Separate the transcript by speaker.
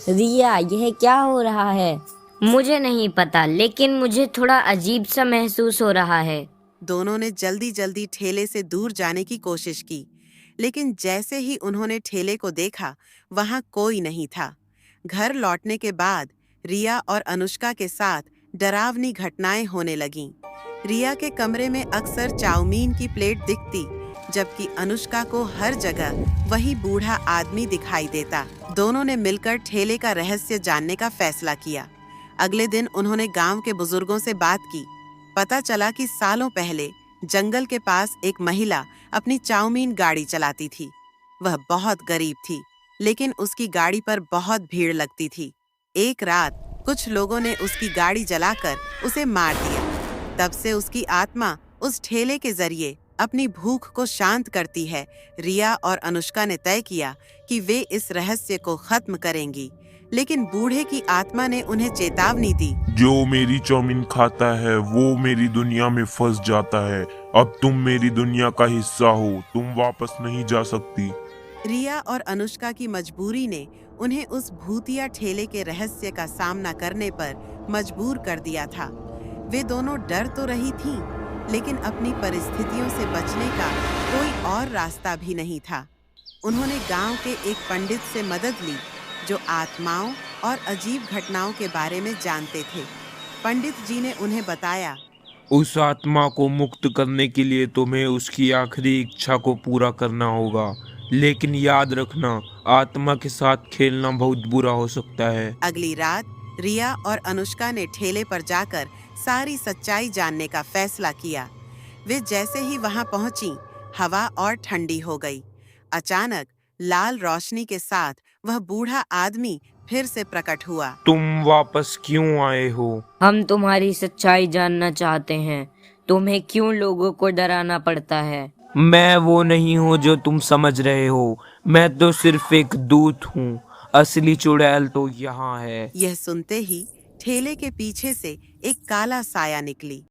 Speaker 1: रिया, यह क्या हो रहा है? मुझे नहीं पता, लेकिन मुझे थोड़ा अजीब सा महसूस हो रहा है।
Speaker 2: दोनों ने जल्दी जल्दी ठेले से दूर जाने की कोशिश की, लेकिन जैसे ही उन्होंने ठेले को देखा, वहां कोई नहीं था। घर लौटने के बाद रिया और अनुष्का के साथ डरावनी घटनाएं होने लगीं। रिया के कमरे में अक्सर चाउमीन की प्लेट दिखती, जबकि अनुष्का को हर जगह वही बूढ़ा आदमी दिखाई देता। दोनों ने मिलकर ठेले का रहस्य जानने का फैसला किया। अगले दिन उन्होंने गांव के बुजुर्गों से बात की। पता चला कि सालों पहले जंगल के पास एक महिला अपनी चाउमीन गाड़ी चलाती थी। वह बहुत गरीब थी, लेकिन उसकी गाड़ी पर बहुत भीड़ लगती थी। एक रात कुछ लोगों ने उसकी गाड़ी जलाकर उसे मार दिया। तब से उसकी आत्मा उस ठेले के जरिए अपनी भूख को शांत करती है। रिया और अनुष्का ने तय किया कि वे इस रहस्य को खत्म करेंगी, लेकिन बूढ़े की आत्मा ने उन्हें चेतावनी दी।
Speaker 3: जो मेरी चाउमीन खाता है वो मेरी दुनिया में फंस जाता है। अब तुम मेरी दुनिया का हिस्सा हो, तुम वापस नहीं जा सकती।
Speaker 2: रिया और अनुष्का की मजबूरी ने उन्हें उस भूतिया ठेले के रहस्य का सामना करने पर मजबूर कर दिया था। वे दोनों डर तो रही थीं, लेकिन अपनी परिस्थितियों से बचने का कोई और रास्ता भी नहीं था। उन्होंने गांव के एक पंडित से मदद ली, जो आत्माओं और अजीब घटनाओं के बारे में जानते थे। पंडित जी ने उन्हें बताया,
Speaker 4: उस आत्मा को मुक्त करने के लिए तुम्हें उसकी आखिरी इच्छा को पूरा करना होगा, लेकिन याद रखना, आत्मा के साथ खेलना बहुत बुरा हो सकता है।
Speaker 2: अगली रात रिया और अनुष्का ने ठेले पर जाकर सारी सच्चाई जानने का फैसला किया। वे जैसे ही वहां पहुंची, हवा और ठंडी हो गई। अचानक लाल रोशनी के साथ वह बूढ़ा आदमी फिर से प्रकट हुआ।
Speaker 4: तुम वापस क्यों आए हो?
Speaker 1: हम तुम्हारी सच्चाई जानना चाहते हैं। तुम्हें क्यों लोगों को डराना पड़ता है?
Speaker 4: मैं वो नहीं हूँ जो तुम समझ रहे हो। मैं तो सिर्फ एक दूत हूँ। असली चुड़ैल तो यहाँ है।
Speaker 2: यह सुनते ही ठेले के पीछे से एक काला साया निकली।